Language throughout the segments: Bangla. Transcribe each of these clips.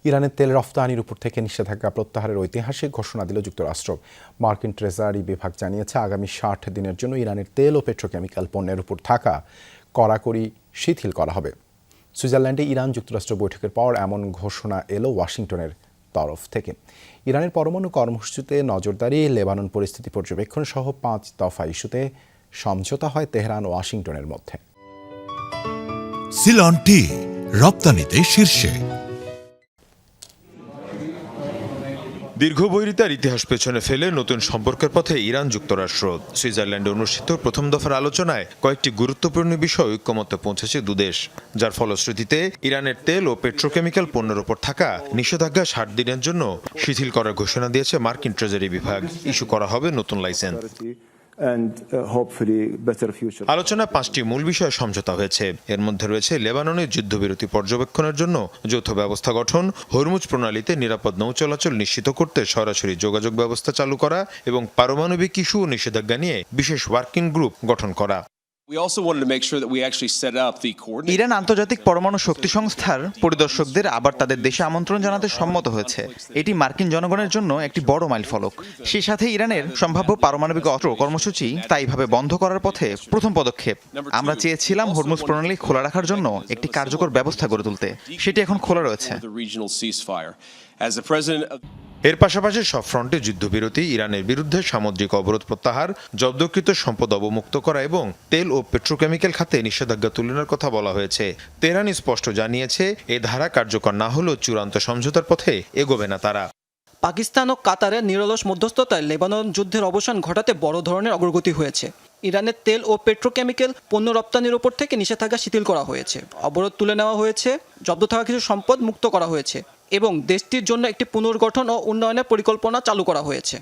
ইরানের তেল রফতানির উপর থেকে নিষেধাজ্ঞা প্রত্যাহারের ঐতিহাসিক ঘোষণা দিল যুক্তরাষ্ট্র। মার্কিন ট্রেজারি বিভাগ জানিয়েছে, আগামী 60 দিনের জন্য ইরানের তেল ও পেট্রোকেমিক্যাল পণ্যের উপর থাকা কড়াকড়ি শিথিল করা হবে। সুইজারল্যান্ডে ইরান যুক্তরাষ্ট্র বৈঠকের পর এমন ঘোষণা এলো ওয়াশিংটনের তরফ থেকে। ইরানের পরমাণু কর্মসূচিতে নজরদারি, লেবানন পরিস্থিতি পর্যবেক্ষণ সহ 5 দফা ইস্যুতে সমঝোতা হয় তেহরান ও ওয়াশিংটনের মধ্যে। সিলন টি রপ্তানিতে শীর্ষে। দীর্ঘ বৈরিতার ইতিহাস পেছনে ফেলে নতুন সম্পর্কের পথে ইরান যুক্তরাষ্ট্র। সুইজারল্যান্ডে অনুষ্ঠিত প্রথম দফার আলোচনায় কয়েকটি গুরুত্বপূর্ণ বিষয় ঐক্যমত্যে পৌঁছেছে দুদেশ, যার ফলশ্রুতিতে ইরানের তেল ও পেট্রোকেমিক্যাল পণ্যের ওপর থাকা নিষেধাজ্ঞা 60 দিনের জন্য শিথিল করার ঘোষণা দিয়েছে মার্কিন ট্রেজারি বিভাগ। ইস্যু করা হবে নতুন লাইসেন্স। আলোচনা 5টি মূল বিষয়ে সমঝোতা হয়েছে। এর মধ্যে রয়েছে লেবাননের যুদ্ধবিরতি পর্যবেক্ষণের জন্য যৌথ ব্যবস্থা গঠন, হরমুজ প্রণালীতে নিরাপদ নৌ চলাচল নিশ্চিত করতে সরাসরি যোগাযোগ ব্যবস্থা চালু করা এবং পারমাণবিক ইস্যু ও নিষেধাজ্ঞা নিয়ে বিশেষ ওয়ার্কিং গ্রুপ গঠন করা। ইরান আন্তর্জাতিক পরমাণু শক্তি সংস্থার পরিদর্শকদের আবার তাদের দেশে আমন্ত্রণ জানাতে সম্মত হয়েছে। এটি মার্কিন জনগণের জন্য একটি বড় মাইলফলক। সেই সাথে ইরানের সম্ভাব্য পারমাণবিক অস্ত্র কর্মসূচি স্থায়ীভাবে বন্ধ করার পথে প্রথম পদক্ষেপ। আমরা চেয়েছিলাম হরমুজ প্রণালী খোলা রাখার জন্য একটি কার্যকর ব্যবস্থা গড়ে তুলতে, সেটি এখন খোলা রয়েছে। এর পাশাপাশি সব ফ্রন্টে যুদ্ধবিরতি, ইরানের বিরুদ্ধে সামুদ্রিক অবরোধ প্রত্যাহার, জব্দকৃত সম্পদ অবমুক্ত করা এবং তেল ও পেট্রোকেমিক্যাল খাতে নিষেধাজ্ঞা তুলনার কথা বলা হয়েছে। তেহরান স্পষ্ট জানিয়েছে, এ ধারা কার্যকর না হলেও চূড়ান্ত সমঝোতার পথে এগোবে না তারা। পাকিস্তান ও কাতারের নিরলস মধ্যস্থতায় লেবানন যুদ্ধের অবসান ঘটাতে বড় ধরনের অগ্রগতি হয়েছে। ইরানের তেল ও পেট্রোকেমিক্যাল পণ্য রপ্তানির ওপর থেকে নিষেধাজ্ঞা শিথিল করা হয়েছে, অবরোধ তুলে নেওয়া হয়েছে, জব্দ থাকা কিছু সম্পদ মুক্ত করা হয়েছে এবং দেশটির জন্য একটি পুনর্গঠন ও উন্নয়নের পরিকল্পনা চালু করা হয়েছে।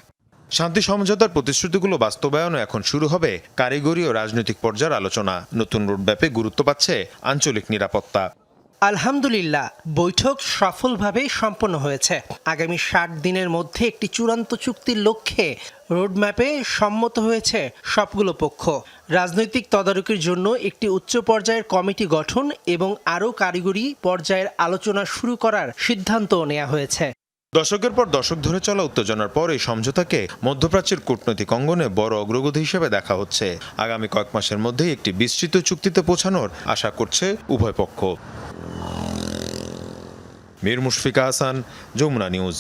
শান্তি সমঝোতার প্রতিশ্রুতিগুলো বাস্তবায়নে এখন শুরু হবে কারিগরি ও রাজনৈতিক পর্যায়ের আলোচনা। নতুন রোডম্যাপে গুরুত্ব পাচ্ছে আঞ্চলিক নিরাপত্তা। আলহামদুলিল্লাহ, বৈঠক সফলভাবে সম্পন্ন হয়েছে। আগামী 60 দিনের মধ্যে একটি চূড়ান্ত চুক্তির লক্ষ্যে রোডম্যাপে সম্মত হয়েছে সবগুলো পক্ষ। রাজনৈতিক তদারকির জন্য একটি উচ্চ পর্যায়ের কমিটি গঠন এবং আরও কারিগরি পর্যায়ের আলোচনা শুরু করার সিদ্ধান্তও নেওয়া হয়েছে। দশকের পর দশক ধরে চলা উত্তেজনার পর এই সমঝোতাকে মধ্যপ্রাচ্যের কূটনৈতিক অঙ্গনে বড় অগ্রগতি হিসেবে দেখা হচ্ছে। আগামী কয়েক মাসের মধ্যেই একটি বিস্তৃত চুক্তিতে পৌঁছানোর আশা করছে উভয় পক্ষ। মীর মুশফিকা হাসান, যমুনা নিউজ।